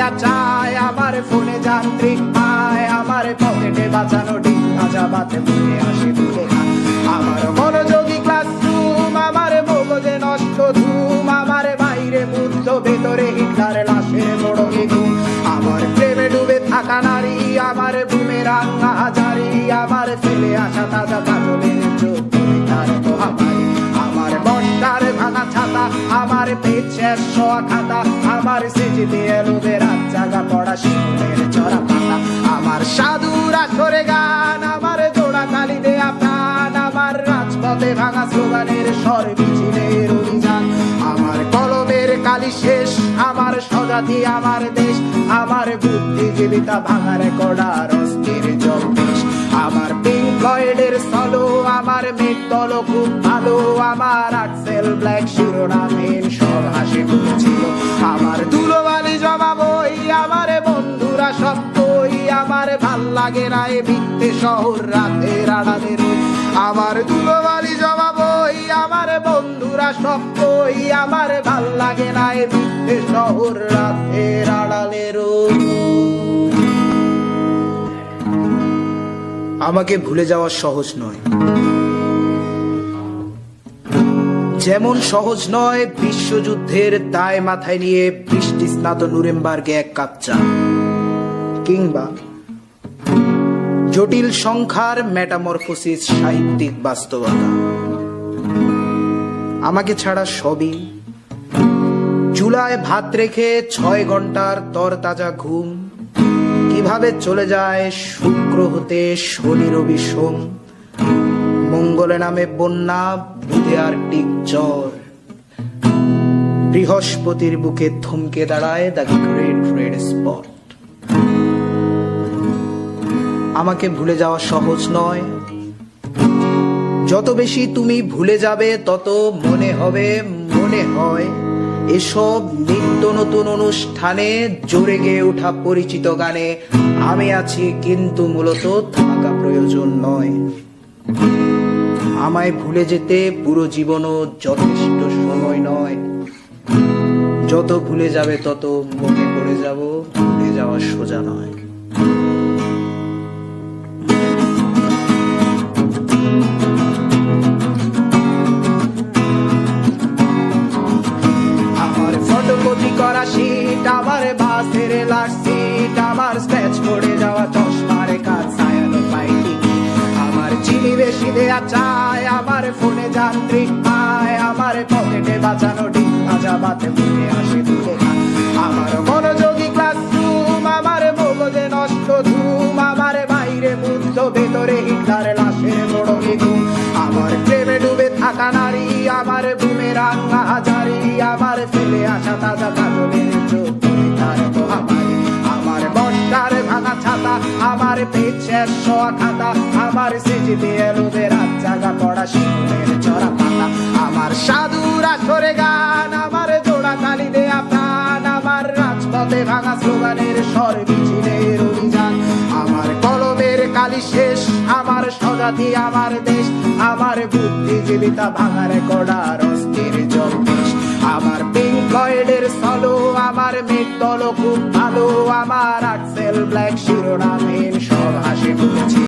দেয়া চায়, আমার ফোনে যান্ত্রিক পায়, আমার পকেটে বাঁচানো ডিম ভাজা বাতে বুকে আসে তুলে খান। আমার মনোযোগী ক্লাসরুম, আমার মগজে নষ্ট ধুম, আমার বাইরে বুদ্ধ ভেতরে হিটলার লাশের মোড়কে ঘুম। আমার প্রেমে ডুবে থাকা নারী, আমার বুমেরাং হাজারি, আমার ফেলে আসা তাজা কাজলের চোখ তার মহামারী। আমার বর্ষার ভাঙা ছাতা, আমার পেট শেষ শোয়া খাতা, আমার সিজিতে এলোবে রাত জাগা পড়া শিশুদের চড়া পাতা। আমার সাধুর আসরে গান, আমার জোড়া তালি দেয়া প্রাণ, আমার রাজপথে ভাঙা স্লোগানের স্বর মিছিলের অভিযান। আমার কলমের কালি শেষ, আমার স্বজাতি আমার দেশ, আমার বুদ্ধিজীবিতা ভাঙার কড়ার অস্থির জম্পেশ। আমার পিঙ্ক ফ্লয়েডের সলো, আমার মেট দল খুব ভালো, আমার আক্সেল ব্ল্যাক শিরোনামহীন সব হাসি মুখছিল। আমার ধুলোবালি জমা বই, আমার বন্ধুরা সব কই, আমার ভাল লাগে না এ ভিত্তে শহর রাতের আড়ালে রই। আমার ধুলোবালি জমা বই, আমার বন্ধুরা সব কই, আমার ভাল লাগে না এ ভিত্তে শহর রাতের আড়ালে রই। আমাকে ভুলে যাওয়া সহজ নয়, যেমন সহজ নয় বিশ্বযুদ্ধের দায় মাথায় নিয়ে বৃষ্টি স্নাত নুরেমবার্গে এক কাপ চা, কিংবা জটিল সংখ্যার মেটামরফোসিস সাহিত্যিক বাস্তবতা। আমাকে ছাড়া সবই চুলায় ভাত রেখে 6 ঘন্টার তরতাজা ঘুম, কিভাবে চলে যায় শুক্র হতে শনি রবি সোম, মঙ্গলে নামে বন্যা, বুধে আর্কটিক জ্বর, বৃহস্পতির বুকে থমকে দাঁড়ায় দ্য গ্রেট রেড স্পট। আমাকে ভুলে যাওয়া সহজ নয়, যত বেশি তুমি ভুলে যাবে তত মনে হবে, মনে হয় এসব নিত্য নতুন অনুষ্ঠানে জোরে গেয়ে ওঠা পরিচিত গানে আমি আছি, কিন্তু মূলত থাকা প্রয়োজন নয়। আমায় ভুলে যেতে পুরো জীবনও যথেষ্ট সময় নয়, যত ভুলে যাবে তত মনে পড়ে যাব, ভুলে যাওয়া সোজা নয়। আমার ফটোকপি করা শীট, আমার বাসের লাস্ট সিট, আমার স্ক্র্যাচ পড়ে যাওয়া চশমার কাজ ছায়ানো পাইটি, আমার চিনি বেশি দেয়া চায়, আমার ফোনে যান্ত্রিক পায়, আমার পকেটে বাঁচানো ডিম ভাজা বাতে বুকে আসে তুলে খান। আমার মনোযোগী ক্লাসরুম, আমার মগজে নষ্ট ধুম, আমার বাইরে বুদ্ধ ভেতরে হিটলার লাশের মোড়কে ঘুম। আমার প্রেমে ডুবে থাকা নারী, আমার বুমেরাং হাজারি, আমার ফেলে আসা তাজা কাজলের চোখ তার মহামারী। আমার বর্ষার ভাঙা ছাতা, আমার পেট শেষ শোয়া খাতা, আমার সিজিতে এলোবে রাত জাগা পড়া শিশুদের চড়া পাতা। আমার সাধুর আসরে গান, আমার জোড়া তালি দেয়া প্রাণ, আমার রাজপথে ভাঙা স্লোগানের স্বর মিছিলের অভিযান। আমার কলমের কালি শেষ, আমার স্বজাতি আমার দেশ, আমার বুদ্ধিজীবিতা ভাঙার কড়ার অস্থির জম্পেশ। আমার পিঙ্ক ফ্লয়েডের সলো, আমার মেট দল খুব ভালো, আমার আক্সেল ব্ল্যাক শিরোনামহীন সব হাসি মুখে।